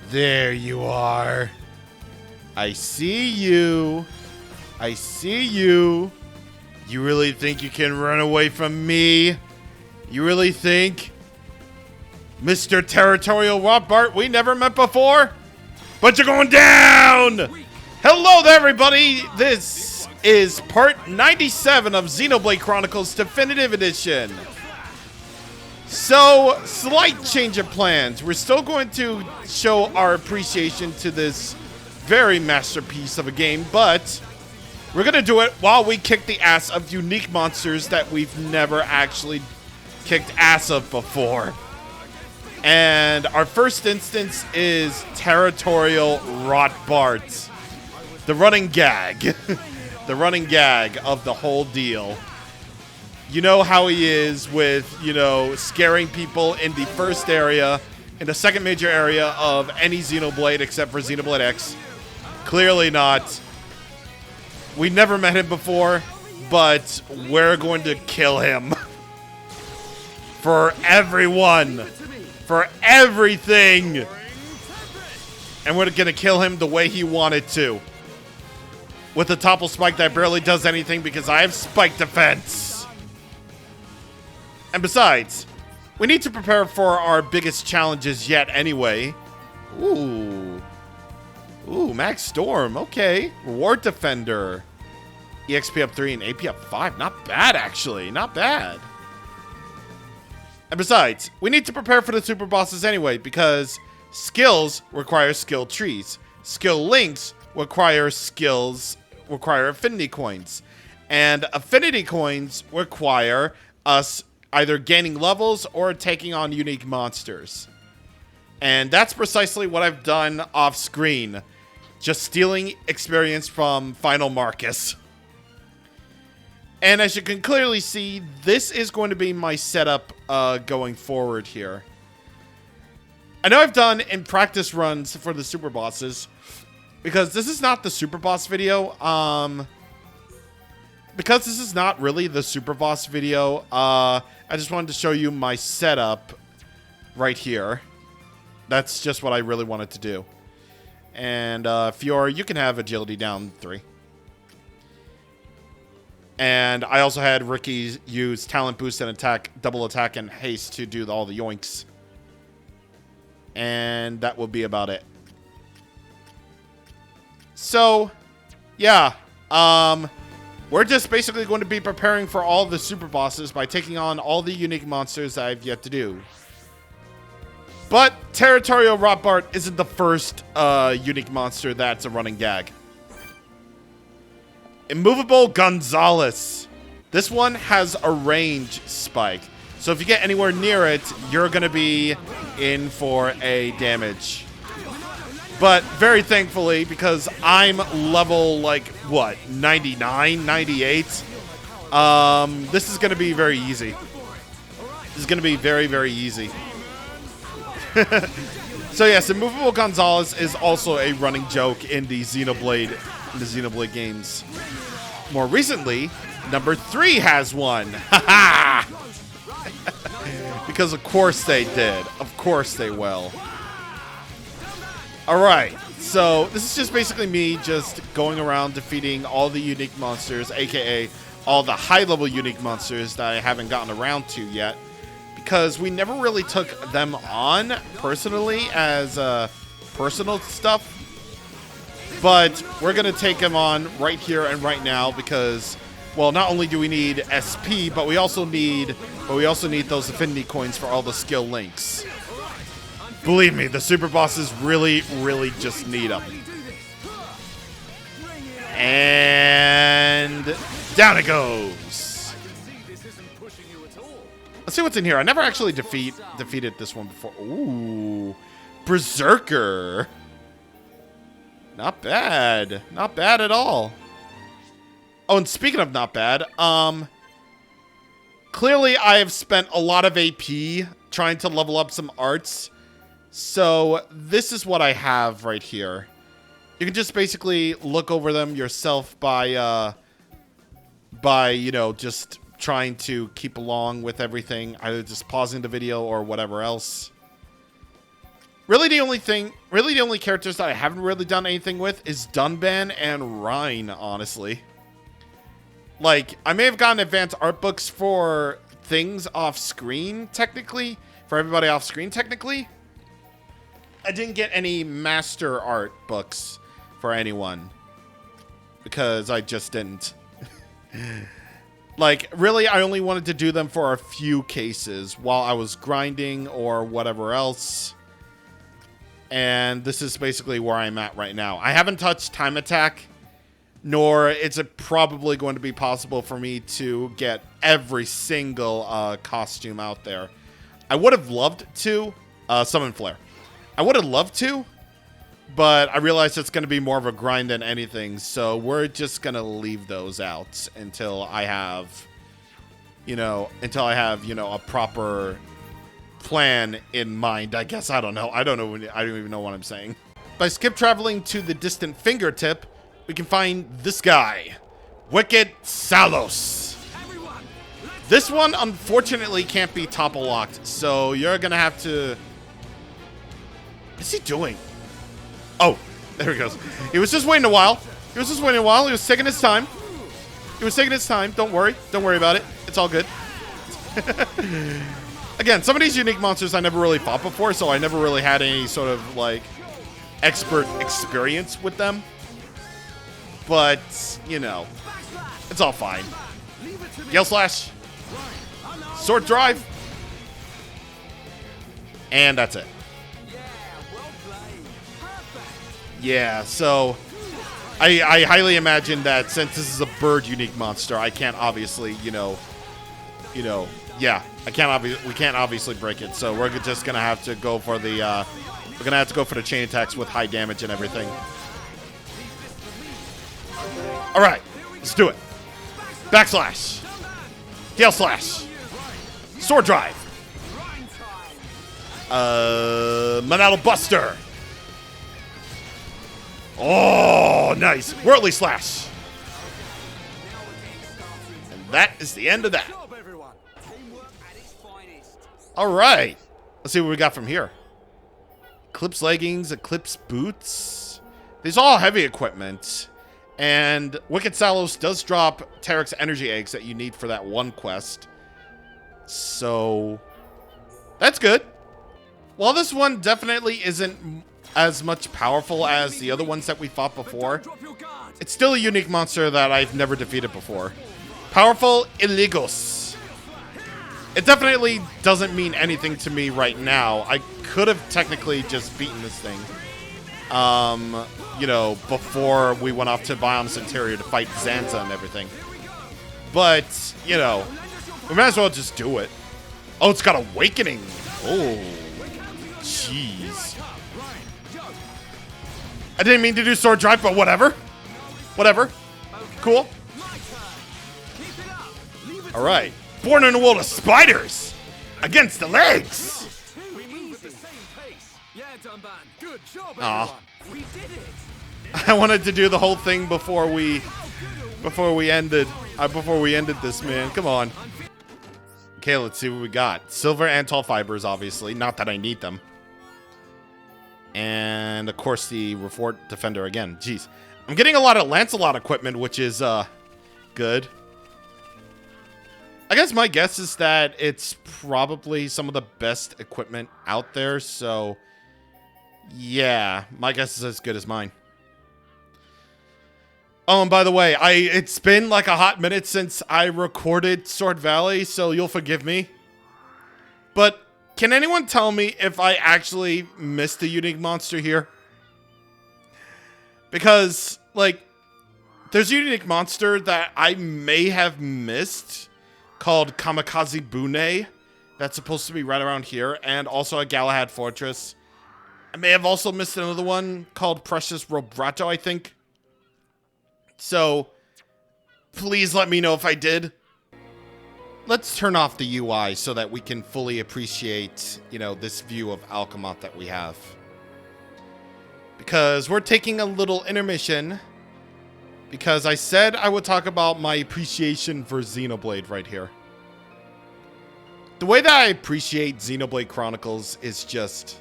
There you are. I see you. I see you. You really think you can run away from me? You really think? Mr. Territorial Rothbart, we never met before? But you're going down! Hello there, everybody! This is part 97 of Xenoblade Chronicles Definitive Edition. So, slight change of plans. We're still going to show our appreciation to this very masterpiece of a game, but we're going to do it while we kick the ass of unique monsters that we've never actually kicked ass of before. And our first instance is Territorial Rothbart. The running gag. The running gag of the whole deal. You know how he is with, you know, scaring people in the first area, in the second major area of any Xenoblade except for Xenoblade X. Clearly not. We never met him before, but we're going to kill him. For everyone. For everything. And we're going to kill him the way he wanted to. With a topple spike that barely does anything because I have spike defense. And besides, we need to prepare for our biggest challenges yet anyway. Ooh. Ooh, Max Storm. Okay. Reward Defender. EXP up 3 and AP up 5. Not bad, actually. Not bad. And besides, we need to prepare for the super bosses anyway, because skills require skill trees. Skill links require affinity coins. And affinity coins require us either gaining levels or taking on unique monsters. And that's precisely what I've done off screen. Just stealing experience from Final Marcus. And as you can clearly see, this is going to be my setup going forward here. I know I've done in practice runs for the super bosses, because this is not the super boss video. Because this is not really the super boss video, I just wanted to show you my setup right here. That's just what I really wanted to do. And Fiora, you can have agility down 3. And I also had Ricky use talent boost and attack, double attack and haste to do all the yoinks. And that will be about it. So, yeah. We're just basically going to be preparing for all the super bosses by taking on all the unique monsters that I've yet to do. But Territorial Rothbart isn't the first unique monster that's a running gag. Immovable Gonzalez. This one has a range spike. So if you get anywhere near it, you're going to be in for a damage. But very thankfully, because I'm level, like, what, 99, 98? This is going to be very easy. This is going to be very, very easy. So yes, Immovable Gonzalez is also a running joke in the Xenoblade games. More recently, number 3 has one. Haha! Because of course they did. Of course they will. Alright, so this is just basically me just going around defeating all the unique monsters, aka all the high-level unique monsters that I haven't gotten around to yet. Because we never really took them on personally as personal stuff. But we're going to take them on right here and right now because, well, not only do we need SP, but we also need those affinity coins for all the skill links. Believe me, the super bosses really, really just need them. And down it goes. Let's see what's in here. I never actually defeated this one before. Ooh, Berserker. Not bad. Not bad at all. Oh, and speaking of not bad, clearly I have spent a lot of AP trying to level up some arts. So this is what I have right here. You can just basically look over them yourself by you know, just trying to keep along with everything, either just pausing the video or whatever else. Really the only characters that I haven't really done anything with is Dunban and Rhine, honestly. Like, I may have gotten advanced art books for things off screen, technically. For everybody off screen, technically. I didn't get any master art books for anyone. Because I just didn't. Like, really, I only wanted to do them for a few cases while I was grinding or whatever else. And this is basically where I'm at right now. I haven't touched Time Attack, nor is it probably going to be possible for me to get every single costume out there. I would have loved to, Summon Flare. I would have loved to, but I realized it's going to be more of a grind than anything, so we're just going to leave those out until I have, a proper plan in mind, I guess. I don't know. I don't even know what I'm saying. By skip traveling to the distant fingertip, we can find this guy, Wicked Salos. This one, unfortunately, can't be topple locked, so you're gonna have to... What's he doing? Oh, there he goes. He was just waiting a while. He was taking his time. Don't worry. Don't worry about it. It's all good. Again, some of these unique monsters I never really fought before, so I never really had any sort of, like, expert experience with them. But, it's all fine. Gale Slash. Sword Drive. And that's it. Yeah, so I highly imagine that since this is a bird unique monster, I can't obviously, we can't obviously break it. So we're just gonna have to go for the chain attacks with high damage and everything. All right, let's do it. Backslash, Gale Slash, Sword Drive, Monolith Buster. Oh, nice. Worldly Slash. And that is the end of that. All right. Let's see what we got from here. Eclipse leggings, Eclipse boots. These are all heavy equipment. And Wicked Salos does drop Terex energy eggs that you need for that one quest. So, that's good. While this one definitely isn't as much powerful as the other ones that we fought before, it's still a unique monster that I've never defeated before. Powerful Illigos. It definitely doesn't mean anything to me right now. I could have technically just beaten this thing, before we went off to Biome's Interior to fight Zanza and everything. But, we might as well just do it. Oh, it's got Awakening. Oh, jeez. I didn't mean to do Sword Drive, but whatever. Whatever. Cool. All right. Born in a world of spiders. Against the legs. Aw. I wanted to do the whole thing before we ended this, man. Come on. Okay, let's see what we got. Silver and tall fibers, obviously. Not that I need them. And, of course, the Refort Defender again. Jeez. I'm getting a lot of Lancelot equipment, which is, good. I guess my guess is that it's probably some of the best equipment out there, so... yeah, my guess is as good as mine. Oh, and by the way, it's been like a hot minute since I recorded Sword Valley, so you'll forgive me. But... can anyone tell me if I actually missed a unique monster here? Because, like, there's a unique monster that I may have missed called Kamikaze Bune. That's supposed to be right around here. And also a Galahad Fortress. I may have also missed another one called Precious Robrato, I think. So, please let me know if I did. Let's turn off the UI so that we can fully appreciate, this view of Alchemath that we have. Because we're taking a little intermission. Because I said I would talk about my appreciation for Xenoblade right here. The way that I appreciate Xenoblade Chronicles is just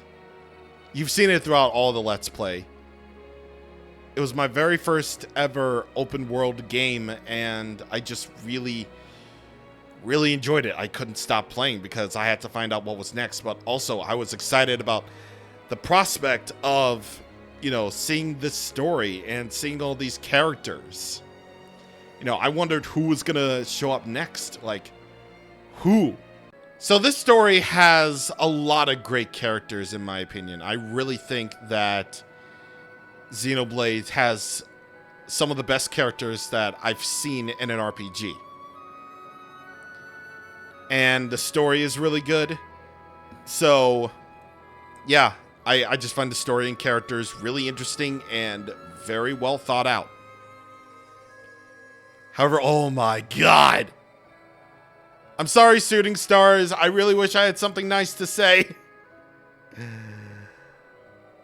You've seen it throughout all the Let's Play. It was my very first ever open world game, and I just really enjoyed it. I couldn't stop playing because I had to find out what was next, but also I was excited about the prospect of, you know, seeing this story and seeing all these characters. You know, I wondered who was gonna show up next. Like, who? So this story has a lot of great characters, in my opinion. I really think that Xenoblade has some of the best characters that I've seen in an RPG. And the story is really good. So, yeah, I just find the story and characters really interesting and very well thought out. However, oh my god! I'm sorry, Shooting Stars. I really wish I had something nice to say.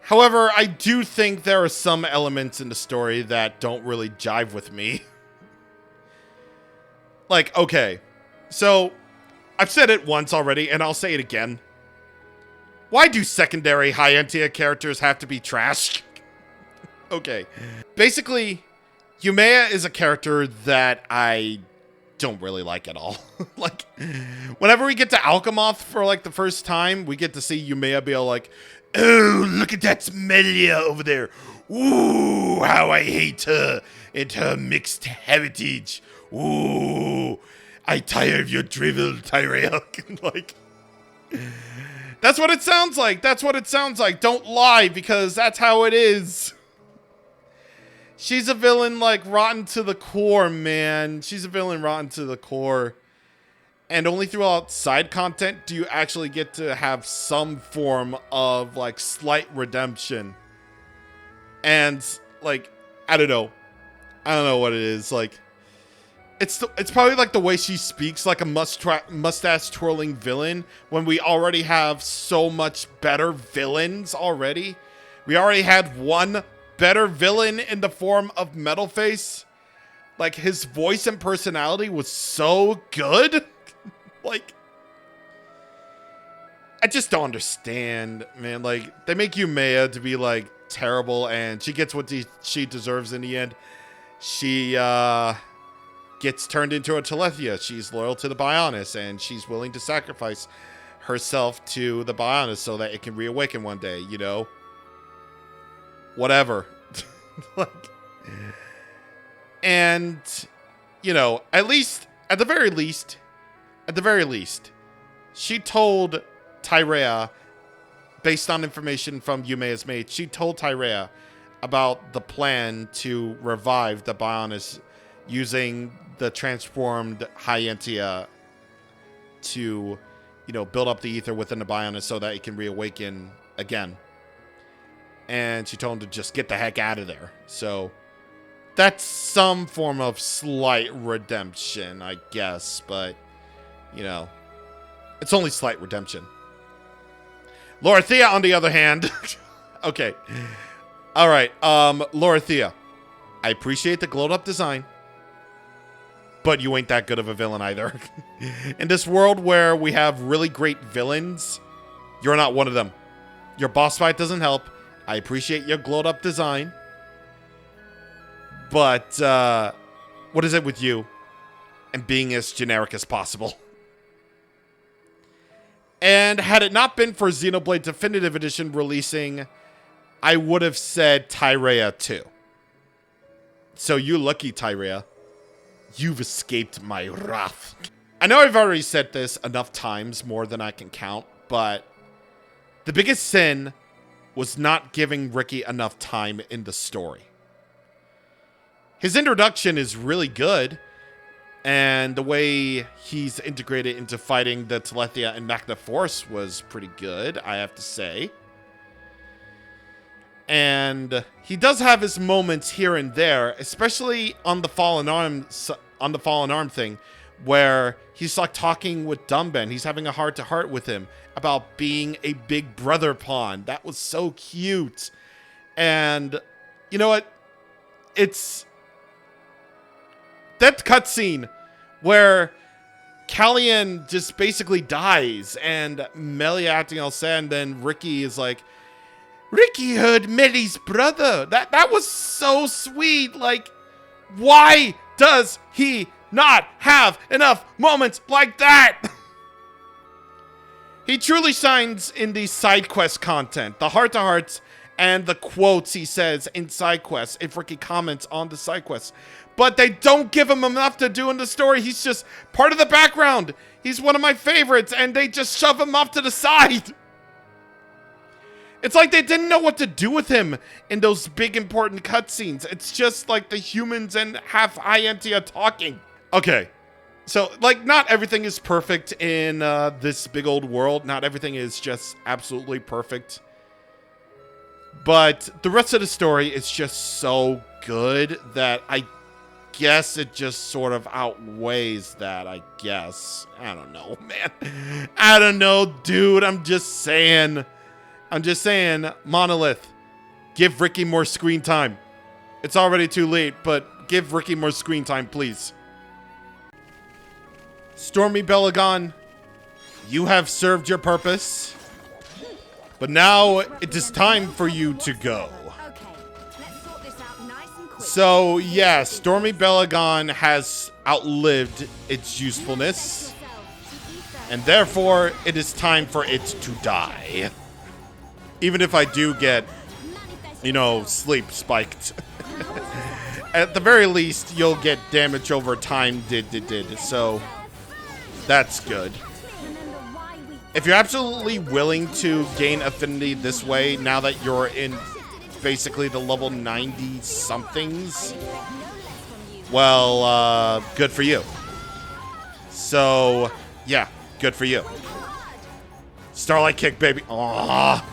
However, I do think there are some elements in the story that don't really jive with me. Like, okay, so I've said it once already, and I'll say it again. Why do secondary High-Entia characters have to be trash? Okay. Basically, Yumeya is a character that I don't really like at all. Like, whenever we get to Alchemoth for, like, the first time, we get to see Yumeya be all like, oh, look at that Smelia over there. Ooh, how I hate her and her mixed heritage. Ooh, I tire of your drivel, Tyrell. Like, that's what it sounds like. That's what it sounds like. Don't lie, because that's how it is. She's a villain, like, rotten to the core, man. She's a villain rotten to the core. And only throughout side content do you actually get to have some form of, like, slight redemption. And, like, I don't know. I don't know what it is. Like, it's probably, like, the way she speaks like a mustache-twirling villain when we already have so much better villains already. We already had one better villain in the form of Metalface. Like, his voice and personality was so good. Like, I just don't understand, man. Like, they make Yumeya to be, like, terrible, and she gets what she deserves in the end. She gets turned into a Telethia. She's loyal to the Bionis, and she's willing to sacrifice herself to the Bionis so that it can reawaken one day, you know? Whatever. Like, and, you know, at the very least, she told Tyrea, based on information from Yumeya's mate, she told Tyrea about the plan to revive the Bionis using the transformed High-Entia to, you know, build up the ether within the Bionis so that it can reawaken again. And she told him to just get the heck out of there. So that's some form of slight redemption, I guess. But, you know, it's only slight redemption. Lorithia, on the other hand. Okay. All right. Lorithia, I appreciate the glowed up design, but you ain't that good of a villain either. In this world where we have really great villains, you're not one of them. Your boss fight doesn't help. I appreciate your glowed up design, but what is it with you and being as generic as possible? And had it not been for Xenoblade Definitive Edition releasing, I would have said Tyrea too. So you lucky, Tyrea. You've escaped my wrath. I know I've already said this enough times, more than I can count, but the biggest sin was not giving Ricky enough time in the story. His introduction is really good, and the way he's integrated into fighting the Telethia and Magna Force was pretty good, I have to say. And he does have his moments here and there, especially on the Fallen Arm thing, where he's like talking with Dumben. He's having a heart-to-heart with him about being a big brother pawn. That was so cute. And you know what? It's that cutscene where Callian just basically dies and Melia acting all sad, and then Ricky is like, Ricky heard Millie's brother. That was so sweet. Like, why does he not have enough moments like that? He truly shines in the side quest content, the heart-to-hearts, and the quotes he says in side quests if Ricky comments on the side quests. But they don't give him enough to do in the story. He's just part of the background. He's one of my favorites, and they just shove him off to the side. It's like they didn't know what to do with him in those big important cutscenes. It's just like the humans and half Iantia talking. Okay. So, like, not everything is perfect in this big old world. Not everything is just absolutely perfect. But the rest of the story is just so good that I guess it just sort of outweighs that, I guess. I don't know, man. I don't know, dude. I'm just saying, Monolith, give Ricky more screen time. It's already too late, but give Ricky more screen time, please. Stormy Belagon, you have served your purpose, but now it is time for you to go. So, yeah, Stormy Belagon has outlived its usefulness, and therefore it is time for it to die. Even if I do get, you know, sleep spiked. At the very least, you'll get damage over time so that's good. If you're absolutely willing to gain affinity this way, now that you're in basically the level 90 somethings, well, good for you. So, yeah, good for you. Starlight Kick, baby. Aww.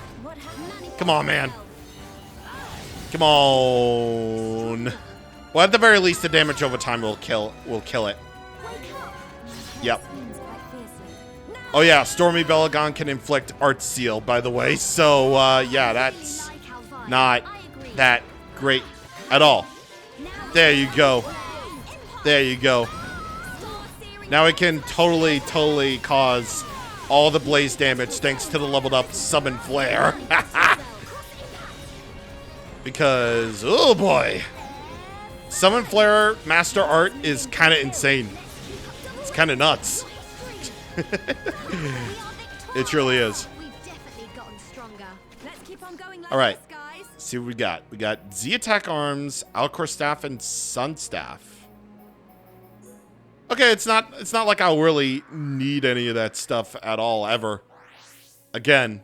Come on, man. Come on. Well, at the very least, the damage over time will kill it. Yep. Oh yeah, Stormy Belagon can inflict Art Seal, by the way. So, yeah, that's not that great at all. There you go. There you go. Now it can totally cause all the blaze damage thanks to the leveled up Summon Flare. Because, oh boy. Summon Flare Master Art is kind of insane. It's kind of nuts. It truly is. Alright. See what we got. We got Z-Attack Arms, Alcor Staff, and Sun Staff. Okay, it's not like I'll really need any of that stuff at all, ever. Again.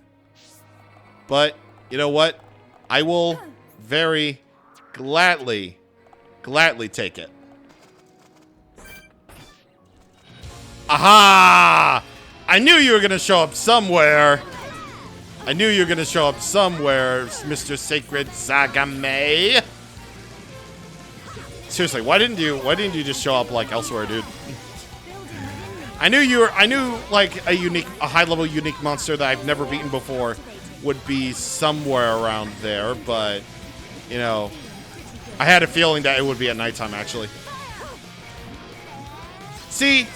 But, you know what? I will very gladly take it. Aha! I knew you were going to show up somewhere. I knew you were going to show up somewhere, Mr. Sacred Zagame. Seriously, why didn't you just show up like elsewhere, dude? I knew like a high-level unique monster that I've never beaten before would be somewhere around there, but you know, I had a feeling that it would be at nighttime actually. See,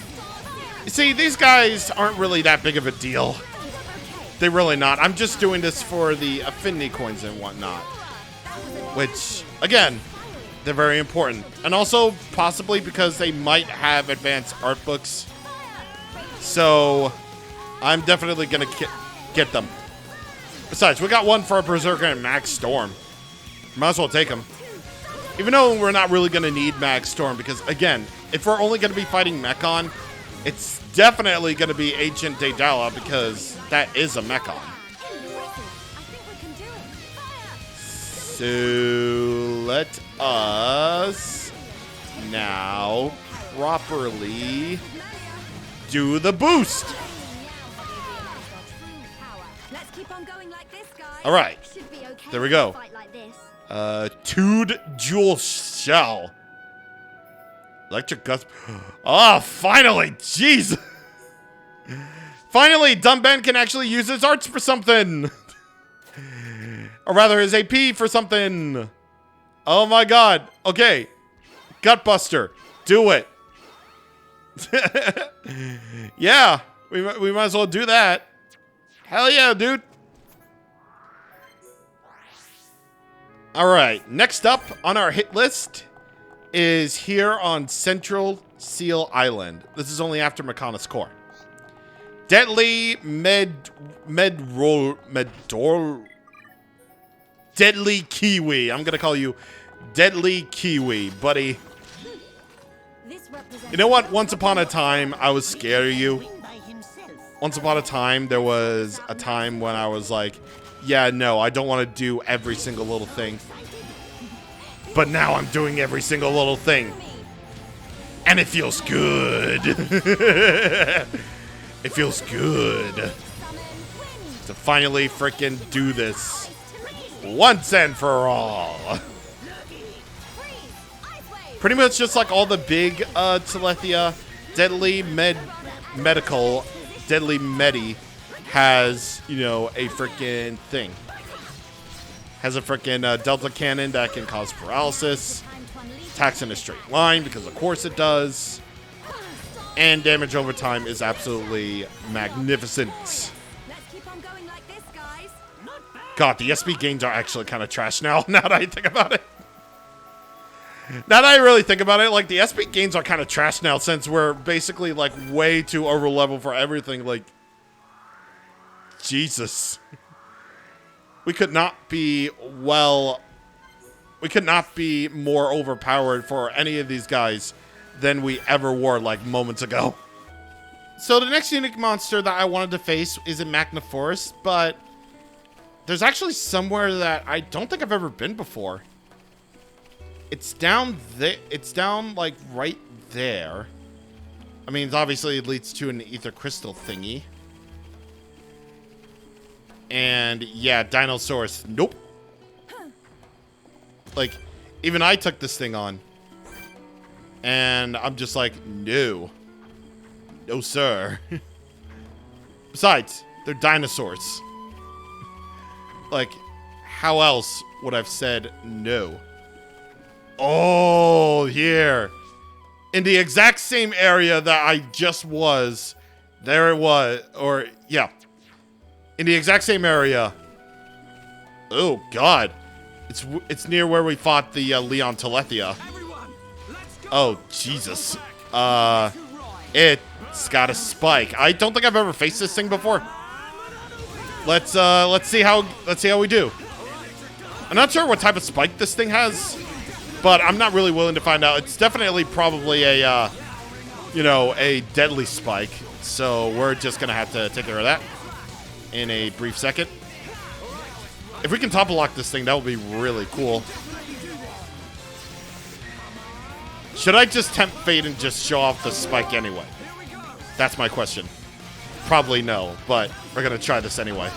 these guys aren't really that big of a deal. They're really not. I'm just doing this for the affinity coins and whatnot. Which, again, they're very important. And also, possibly because they might have advanced art books. So, I'm definitely going to get them. Besides, we got one for a Berserker and Max Storm. Might as well take them. Even though we're not really going to need Max Storm. Because, again, if we're only going to be fighting Mechon, it's definitely going to be Ancient Daedala because that is a Mechon. So let us now properly do the boost. All right, there we go. Tood Jewel Shell. Electric Gust. Oh, finally! Jeez! Finally, Dumben can actually use his arts for something! Or rather, his AP for something! Oh my god. Okay. Gutbuster. Do it. Yeah. We might as well do that. Hell yeah, dude. All right, next up on our hit list is here on Central Seal Island. This is only after Mechonis Core. Deadly Deadly Kiwi. I'm gonna call you Deadly Kiwi, buddy. You know what? Once upon a time, I was scared of you. Once upon a time, there was a time when I was like, yeah, no, I don't want to do every single little thing. But now I'm doing every single little thing. And it feels good. It feels good to finally freaking do this once and for all. Pretty much just like all the big Telethia, Deadly Medi has, you know, a freaking thing. Has a freaking Delta Cannon that can cause paralysis. Attacks in a straight line, because of course it does. And damage over time is absolutely magnificent. God, the SB gains are actually kind of trash now that I think about it. Now that I really think about it, like, the SB gains are kind of trash now since we're basically, like, way too over level for everything. Like, Jesus. We could not be, well, we could not be more overpowered for any of these guys than we ever were, like, moments ago. So the next unique monster that I wanted to face is in Magna Forest, but there's actually somewhere that I don't think I've ever been before. It's down there. It's down, like, right there. I mean, obviously it leads to an ether crystal thingy. And, yeah, Dinosaurus. Nope. Like, even I took this thing on. And I'm just like, no. No, sir. Besides, they're dinosaurs. Like, how else would I have said no? Oh, here. In the exact same area that I just was. There it was. Or, yeah. In the exact same area. Oh, God. It's near where we fought the Leon Telethia. Oh, Jesus. It's got a spike. I don't think I've ever faced this thing before. Let's see how we do. I'm not sure what type of spike this thing has, but I'm not really willing to find out. It's definitely probably a you know, a deadly spike. So we're just gonna have to take care of that in a brief second. If we can topple lock this thing, that would be really cool. Should I just tempt fate and just show off the spike anyway? That's my question. Probably no, but we're gonna try this anyway.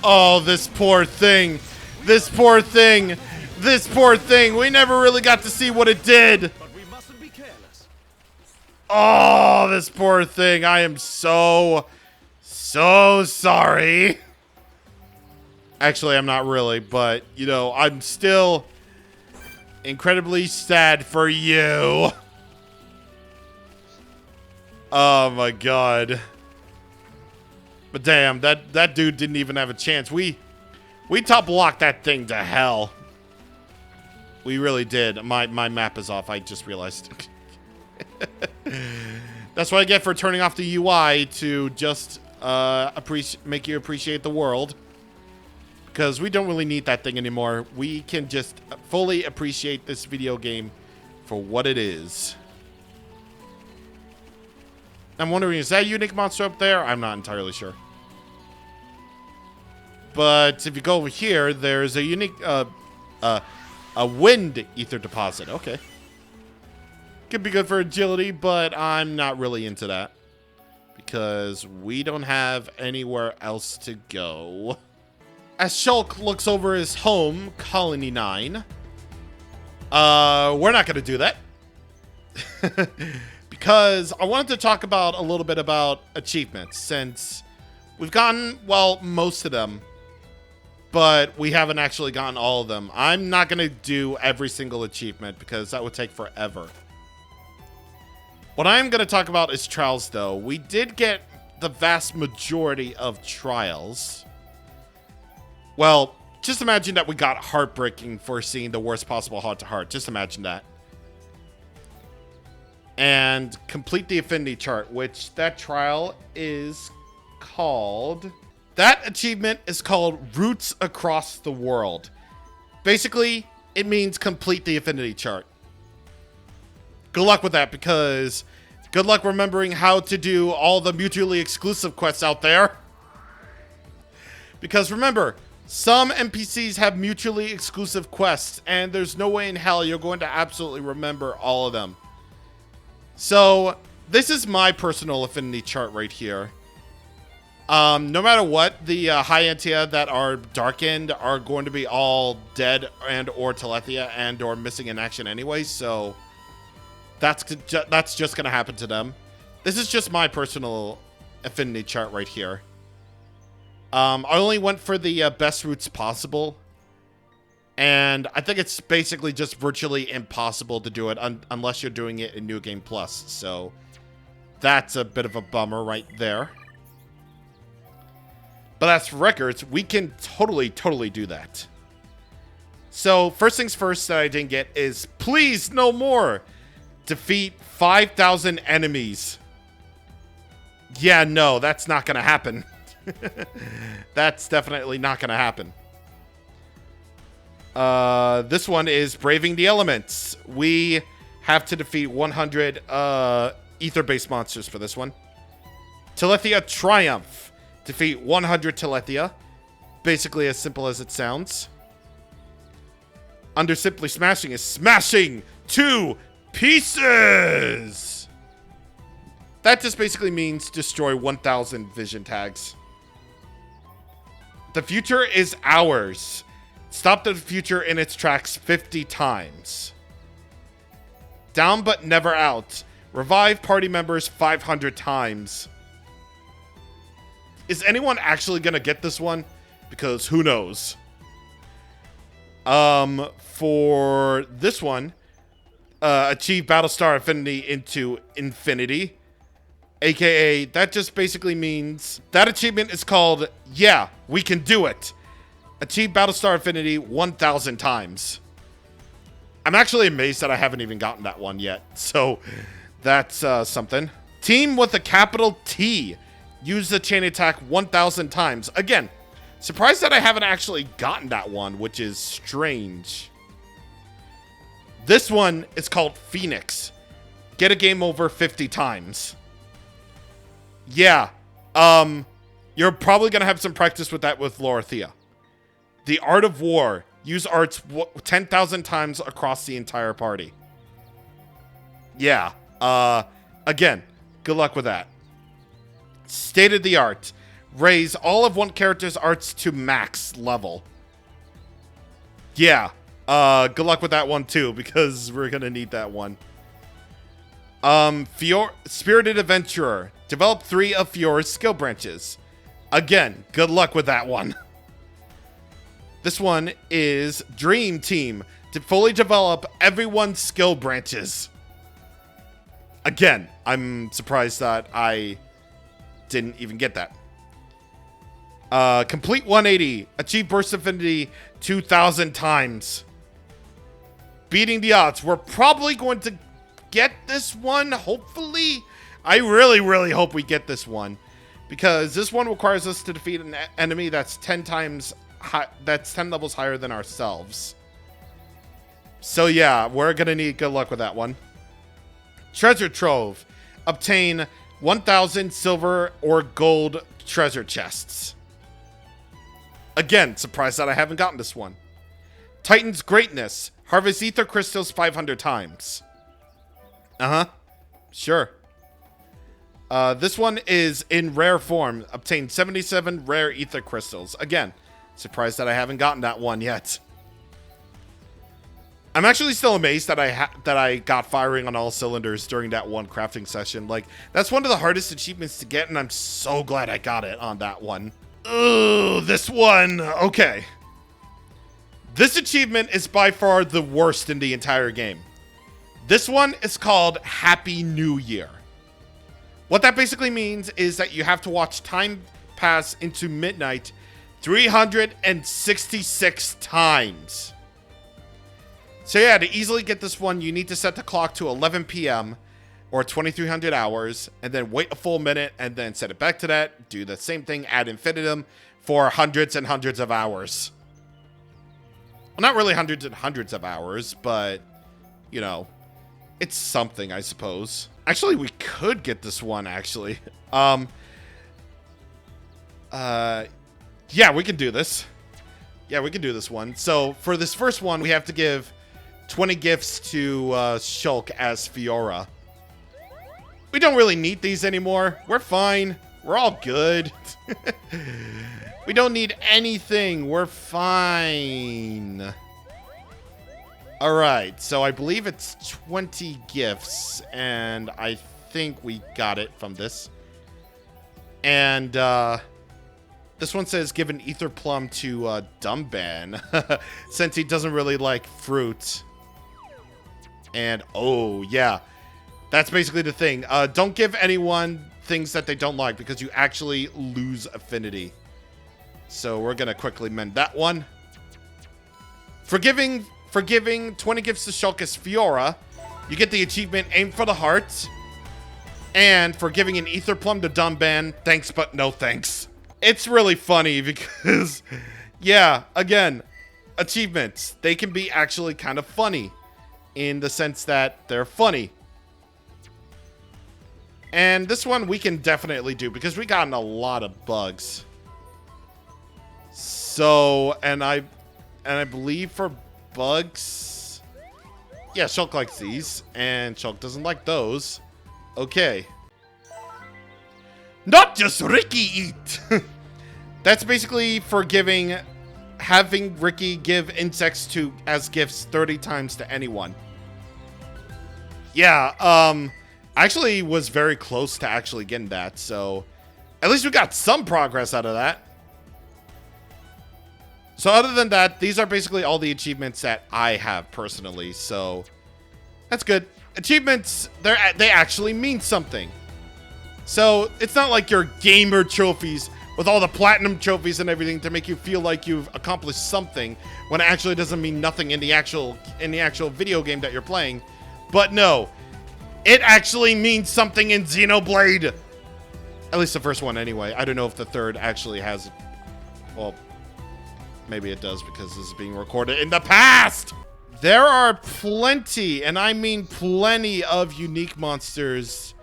Oh, this poor thing. This poor thing. This poor thing. We never really got to see what it did. Oh, this poor thing. I am so sorry. Actually, I'm not really, but, you know, I'm still incredibly sad for you. Oh, my God. But damn, that dude didn't even have a chance. We top blocked that thing to hell. We really did. My map is off, I just realized. That's what I get for turning off the UI to just make you appreciate the world. Because we don't really need that thing anymore. We can just fully appreciate this video game for what it is. I'm wondering, is that a unique monster up there? I'm not entirely sure. But if you go over here, there's a unique, a wind ether deposit. Okay. Could be good for agility, but I'm not really into that. Because we don't have anywhere else to go. As Shulk looks over his home, Colony 9. We're not going to do that. Because I wanted to talk about a little bit about achievements. Since we've gotten, well, most of them. But we haven't actually gotten all of them. I'm not going to do every single achievement because that would take forever. What I'm going to talk about is trials, though. We did get the vast majority of trials. Well, just imagine that we got heartbreaking for seeing the worst possible heart-to-heart. Just imagine that. And complete the Affinity Chart, which that trial is called... That achievement is called Roots Across the World. Basically, it means complete the Affinity Chart. Good luck with that, because good luck remembering how to do all the mutually exclusive quests out there. Because remember, some NPCs have mutually exclusive quests, and there's no way in hell you're going to absolutely remember all of them. So, this is my personal Affinity Chart right here. No matter what, the Hyantia that are darkened are going to be all dead and or Telethia and or missing in action anyway, so that's just going to happen to them. This is just my personal Affinity Chart right here. I only went for the best routes possible, and I think it's basically just virtually impossible to do it unless you're doing it in New Game Plus, so that's a bit of a bummer right there. But as for records, we can totally do that. So, first things first that I didn't get is, please, no more! Defeat 5,000 enemies. Yeah, no, that's not gonna happen. That's definitely not gonna happen. This one is Braving the Elements. We have to defeat 100 ether-based monsters for this one. Telethia Triumph. Defeat 100 Telethia. Basically as simple as it sounds. Under Simply Smashing is smashing to pieces! That just basically means destroy 1,000 vision tags. The future is ours. Stop the future in its tracks 50 times. Down but never out. Revive party members 500 times. Is anyone actually gonna get this one? Because who knows? For this one, achieve Battlestar Affinity into infinity. AKA, that just basically means that achievement is called, yeah, we can do it. Achieve Battlestar Affinity 1,000 times. I'm actually amazed that I haven't even gotten that one yet. So, that's something. Team with a capital T. Use the chain attack 1,000 times. Again, surprised that I haven't actually gotten that one, which is strange. This one is called Phoenix. Get a game over 50 times. Yeah, you're probably going to have some practice with that with Lorithia. The Art of War. Use arts 10,000 times across the entire party. Yeah, again, good luck with that. State of the Art. Raise all of one character's arts to max level. Yeah, good luck with that one too, because we're going to need that one. Spirited Adventurer. Develop 3 of Fiora's skill branches. Again, good luck with that one. This one is Dream Team. To fully develop everyone's skill branches. Again, I'm surprised that I didn't even get that. Complete 180. Achieve Burst Affinity 2,000 times. Beating the odds. We're probably going to get this one, hopefully. I really hope we get this one, because this one requires us to defeat an enemy that's 10 levels higher than ourselves. So yeah, we're gonna need good luck with that one. Treasure Trove. Obtain 1,000 silver or gold treasure chests. Again, surprised that I haven't gotten this one. Titan's Greatness. Harvest ether crystals 500 times. Sure. This one is in rare form. Obtain 77 rare ether crystals. Again, surprised that I haven't gotten that one yet. I'm actually still amazed that I got firing on all cylinders during that one crafting session. Like, that's one of the hardest achievements to get, and I'm so glad I got it on that one. Ooh, this one. Okay. This achievement is by far the worst in the entire game. This one is called Happy New Year. What that basically means is that you have to watch time pass into midnight 366 times. So yeah, to easily get this one, you need to set the clock to 11 p.m. or 2300 hours, and then wait a full minute, and then set it back to that. Do the same thing ad infinitum for hundreds and hundreds of hours. Well, not really hundreds and hundreds of hours, but, you know, it's something, I suppose. Actually, we could get this one, actually. Yeah, we can do this. Yeah, we can do this one. So, for this first one, we have to give 20 gifts to Shulk as Fiora. We don't really need these anymore. We're fine. We're all good. We don't need anything. We're fine. Alright, so I believe it's 20 gifts, and I think we got it from this. And, this one says give an ether plum to Dumban, since he doesn't really like fruit. And, oh, yeah. That's basically the thing. Don't give anyone things that they don't like, because you actually lose affinity. So we're going to quickly mend that one. For giving 20 gifts to Shulk as Fiora, you get the achievement Aim for the Heart. And for giving an ether plum to Dumban, thanks but no thanks. It's really funny because, yeah, again, achievements, they can be actually kind of funny in the sense that they're funny. And this one we can definitely do because we got in a lot of bugs. So, and I believe for bugs, yeah, Shulk likes these, and Shulk doesn't like those. Okay. Not just Ricky eat! That's basically for having Ricky give insects as gifts 30 times to anyone. Yeah, I actually was very close to actually getting that, so at least we got some progress out of that. So other than that, these are basically all the achievements that I have personally, so that's good. Achievements, they actually mean something. So it's not like your gamer trophies with all the platinum trophies and everything to make you feel like you've accomplished something when it actually doesn't mean nothing in the actual video game that you're playing. But no, it actually means something in Xenoblade. At least the first one anyway. I don't know if the third actually has, well, maybe it does because this is being recorded in the past. There are plenty, and I mean plenty, of unique monsters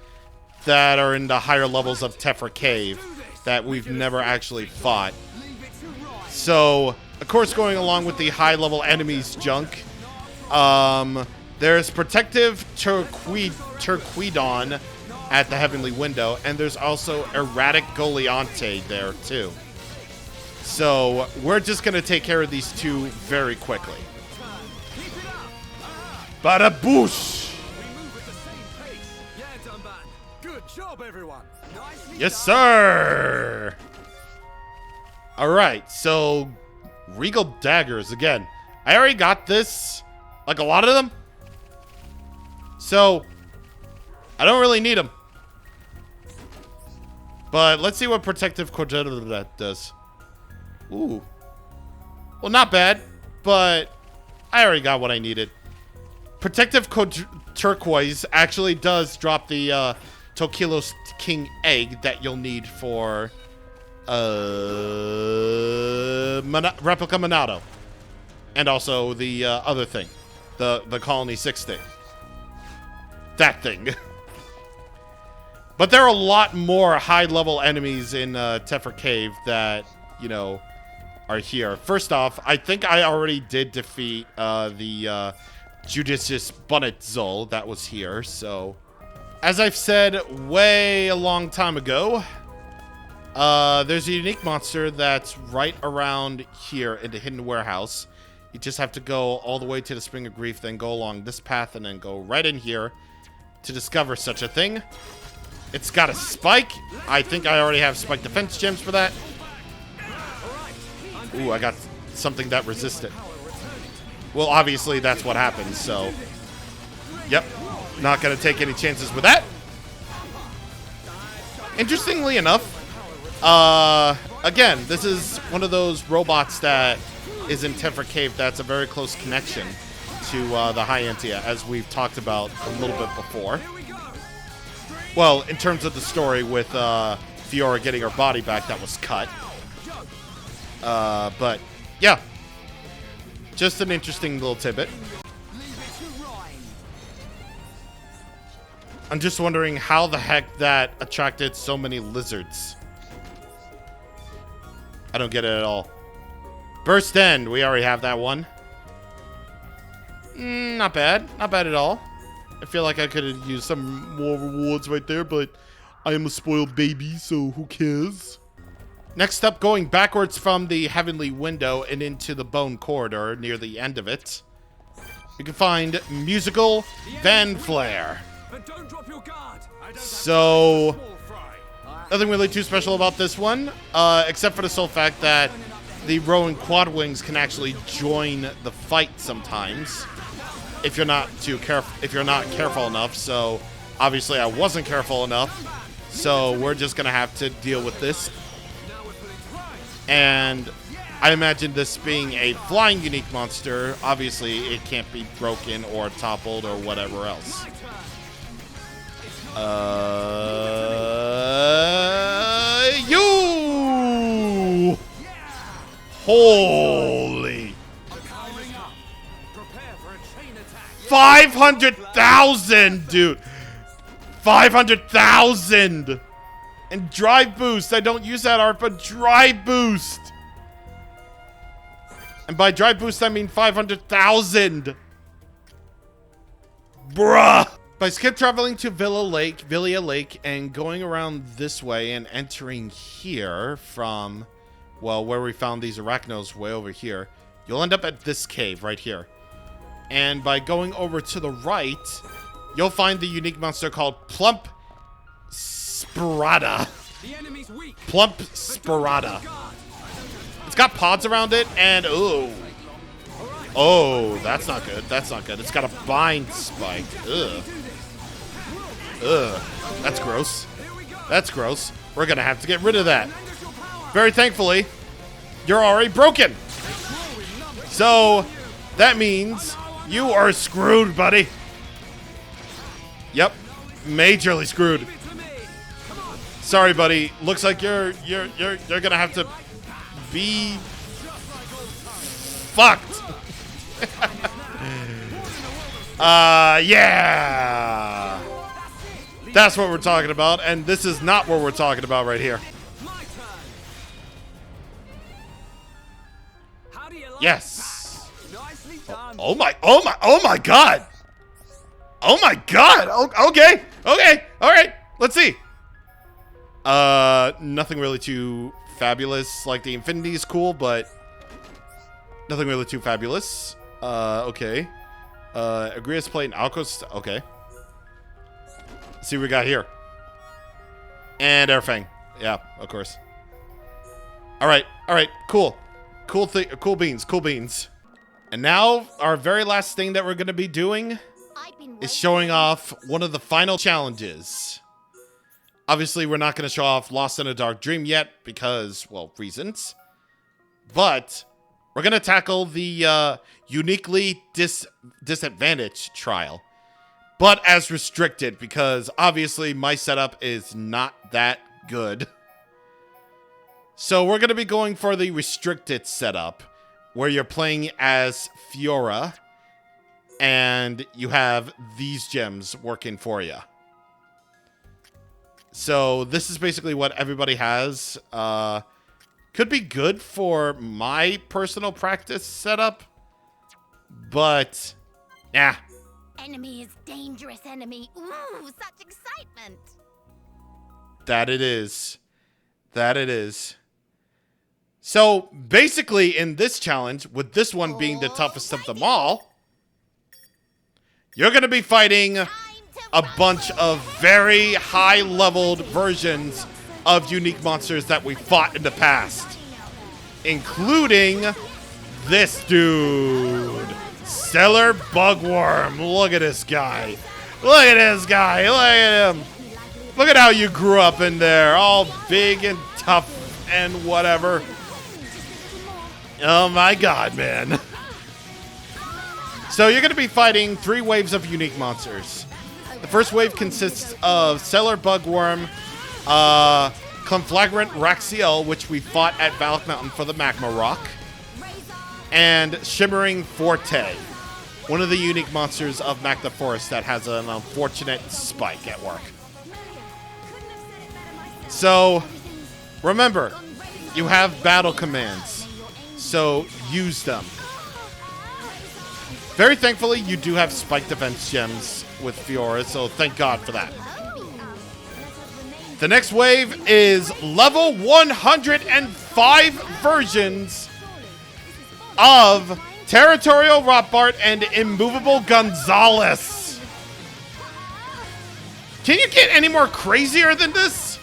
that are in the higher levels of Tephra Cave that we've never actually fought. So, of course, going along with the high-level enemies junk, there's Protective Turquidon at the Heavenly Window, and there's also Erratic Goliante there, too. So, we're just going to take care of these two very quickly. Bada boosh! Good job, everyone. Yes, sir! Alright, so Regal Daggers again. I already got this, like a lot of them. So, I don't really need them. But let's see what Protective Cordetta does. Ooh. Well, not bad, but I already got what I needed. Protective Turquoise actually does drop the Tokilos King Egg that you'll need for Replica Monado. And also the other thing. The Colony 6 thing. That thing. But there are a lot more high-level enemies in Tephra Cave that, you know, are here. First off, I think I already did defeat the Judicious Bunnetzol that was here, so as I've said way a long time ago, there's a unique monster that's right around here in the Hidden Warehouse. You just have to go all the way to the Spring of Grief, then go along this path, and then go right in here to discover such a thing. It's got a spike. I think I already have spike defense gems for that. Ooh, I got something that resisted. Well, obviously, that's what happens, so yep. Not going to take any chances with that. Interestingly enough, again, this is one of those robots that is in Tefra Cave that's a very close connection to the Hyantia, as we've talked about a little bit before. Well, in terms of the story with Fiora getting her body back that was cut. But, yeah. Just an interesting little tidbit. I'm just wondering how the heck that attracted so many lizards. I don't get it at all. Burst End. We already have that one. Not bad. Not bad at all. I feel like I could have used some more rewards right there, but I am a spoiled baby, so who cares? Next up, going backwards from the Heavenly Window and into the Bone Corridor near the end of it, you can find Musical Van Flare. So, nothing really too special about this one, except for the sole fact that the Rowan Quad Wings can actually join the fight sometimes, if you're not careful enough. So, obviously, I wasn't careful enough, so we're just gonna have to deal with this. And I imagine this being a flying unique monster, obviously it can't be broken or toppled or whatever else. You! Holy! 500,000, dude! 500,000! And drive boost. I don't use that art, but drive boost. And by drive boost, I mean 500,000. Bruh. By skip traveling to Villia Lake, and going around this way and entering here from, well, where we found these arachnos way over here, you'll end up at this cave right here. And by going over to the right, you'll find the unique monster called Plump Sparada. Plump Sparada. It's got pods around it, and oh, that's not good. That's not good. It's got a bind spike. Ugh. That's gross. That's gross. We're gonna have to get rid of that. Very thankfully, you're already broken. So that means you are screwed, buddy. Yep, majorly screwed. Sorry, buddy. Looks like you're gonna have to be fucked. Yeah. That's what we're talking about, and this is not what we're talking about right here. Yes. Oh my god. Oh my god. Okay. Okay. All right. Let's see. Nothing really too fabulous. Like the Infinity is cool, but nothing really too fabulous. Okay. Agrias Plate and Alcos. Okay. Let's see what we got here. And Airfang. Yeah, of course. All right. All right. Cool. Cool beans. Cool beans. And now our very last thing that we're going to be doing is showing off one of the final challenges. Obviously, we're not going to show off Lost in a Dark Dream yet because, well, reasons. But we're going to tackle the uniquely disadvantaged trial. But as restricted, because obviously my setup is not that good. So we're going to be going for the restricted setup, where you're playing as Fiora, and you have these gems working for you. So this is basically what everybody has. Could be good for my personal practice setup, but yeah. Enemy is dangerous enemy. Ooh, such excitement. That it is. That it is. So basically in this challenge, with this one being the toughest of them all, you're going to be fighting a bunch of very high-leveled versions of unique monsters that we fought in the past, including this dude, Stellar Bugworm. Look at this guy. Look at this guy. Look at him. Look at how you grew up in there, all big and tough and whatever. Oh my god, man. So you're going to be fighting 3 waves of unique monsters. The first wave consists of Cellar Bugworm, Conflagrant Raxiel, which we fought at Valak Mountain for the Magma Rock, and Shimmering Forte, one of the unique monsters of Magna Forest that has an unfortunate spike at work. So, remember, you have battle commands, so use them. Very thankfully, you do have spike defense gems with Fiora, so thank God for that. The next wave is level 105 versions of Territorial Rotbart and Immovable Gonzalez. Can you get any more crazier than this?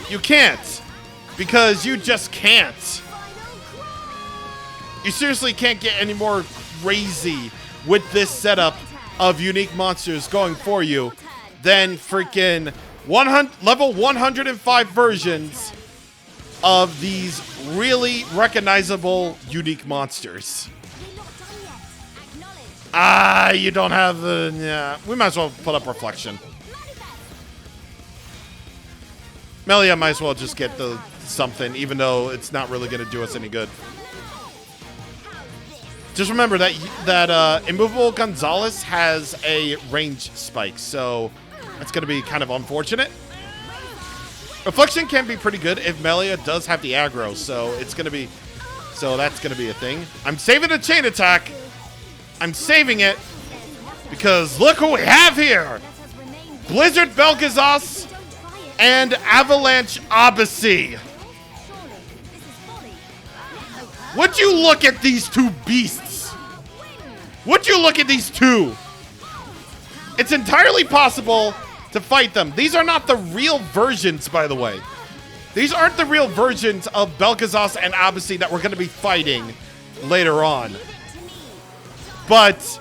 You can't, because you just can't. You seriously can't get any more crazy with this setup of unique monsters going for you than freaking level 105 versions of these really recognizable unique monsters. You don't have the... Yeah, we might as well put up Reflection. Melia might as well just get the something, even though it's not really going to do us any good. Just remember that Immovable Gonzalez has a range spike, so that's going to be kind of unfortunate. Reflection can be pretty good if Melia does have the aggro, so it's going to be... So that's going to be a thing. I'm saving the chain attack. I'm saving it because look who we have here. Blizzard Belgazos and Avalanche Odyssey. Would you look at these two beasts? Would you look at these two? It's entirely possible to fight them. These are not the real versions, by the way. These aren't the real versions of Belgazos and Odyssey that we're going to be fighting later on. But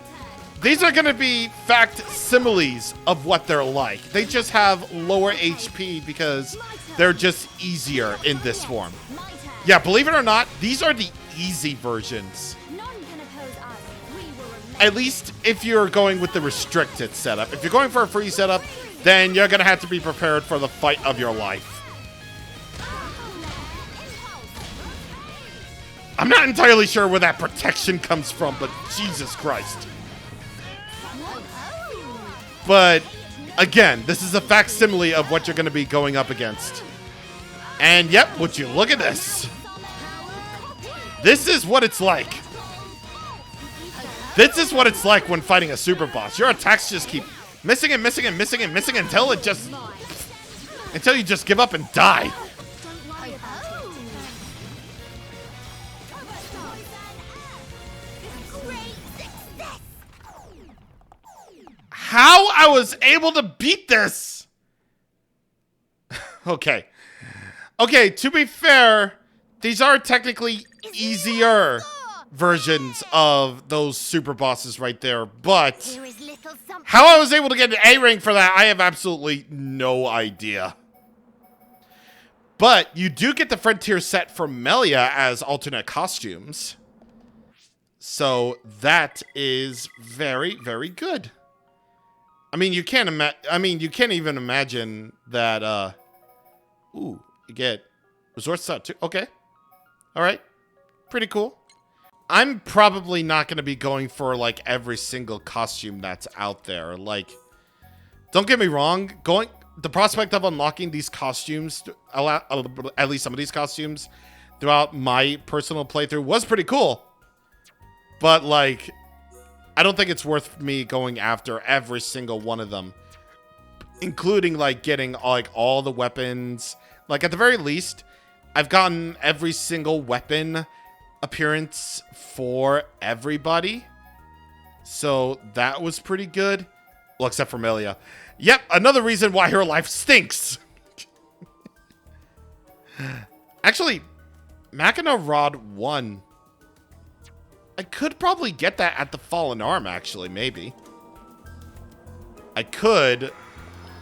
these are going to be facsimiles of what they're like. They just have lower HP because they're just easier in this form. Yeah, believe it or not, these are the easy versions. At least if you're going with the restricted setup. If you're going for a free setup, then you're going to have to be prepared for the fight of your life. I'm not entirely sure where that protection comes from, but Jesus Christ. But, again, this is a facsimile of what you're going to be going up against. And, yep, would you look at this? This is what it's like. This is what it's like when fighting a super boss. Your attacks just keep missing and missing and missing and missing until it just... Until you just give up and die. How I was able to beat this? Okay. Okay, to be fair, these are technically easier versions of those super bosses right there, but how I was able to get an A rank for that, I have absolutely no idea. But you do get the Frontier set for Melia as alternate costumes. So that is very, very good. I mean, you can't even imagine that, ooh, you get Resort Set too. Okay. All right. Pretty cool. I'm probably not going to be going for, like, every single costume that's out there. Like, don't get me wrong. The prospect of unlocking these costumes, at least some of these costumes, throughout my personal playthrough was pretty cool. But, like, I don't think it's worth me going after every single one of them. Including, like, getting, like, all the weapons. Like, at the very least, I've gotten every single weapon appearance for everybody. So that was pretty good. Well, except for Melia. Yep, another reason why her life stinks. Actually, Machina Rod 1. I could probably get that at the Fallen Arm, actually, maybe. I could.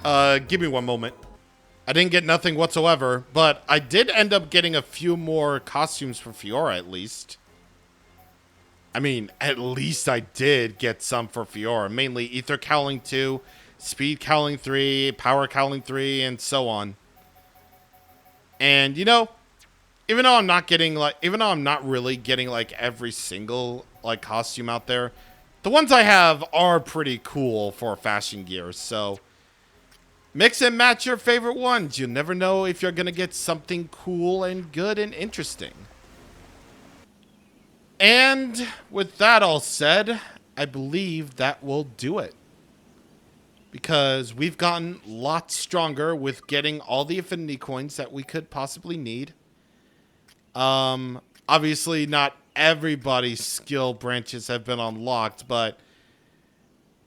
Give me one moment. I didn't get nothing whatsoever, but I did end up getting a few more costumes for Fiora at least. I mean, at least I did get some for Fiora. Mainly Ether Cowling 2, Speed Cowling 3, Power Cowling 3, and so on. And, you know, even though I'm not really getting, like, every single, like, costume out there, the ones I have are pretty cool for fashion gear, so mix and match your favorite ones. You never know if you're going to get something cool and good and interesting. And with that all said, I believe that will do it. Because we've gotten lots stronger with getting all the affinity coins that we could possibly need. Obviously not everybody's skill branches have been unlocked, but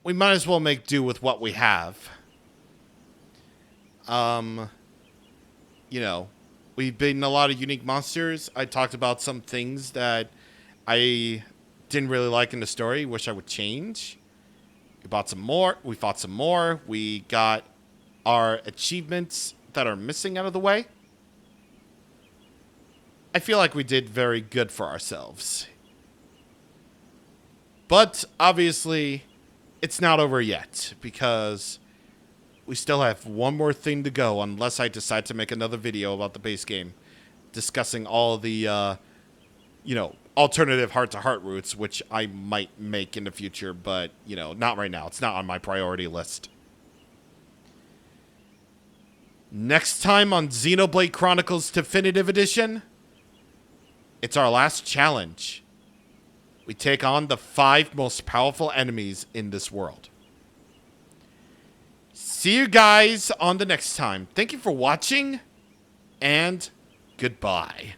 we might as well make do with what we have. You know, we've beaten a lot of unique monsters. I talked about some things that I didn't really like in the story, wish I would change. We bought some more. We fought some more. We got our achievements that are missing out of the way. I feel like we did very good for ourselves. But obviously, it's not over yet because we still have one more thing to go unless I decide to make another video about the base game discussing all the, you know, alternative heart-to-heart routes, which I might make in the future, but, you know, not right now. It's not on my priority list. Next time on Xenoblade Chronicles Definitive Edition, it's our last challenge. We take on the 5 most powerful enemies in this world. See you guys on the next time. Thank you for watching, and goodbye.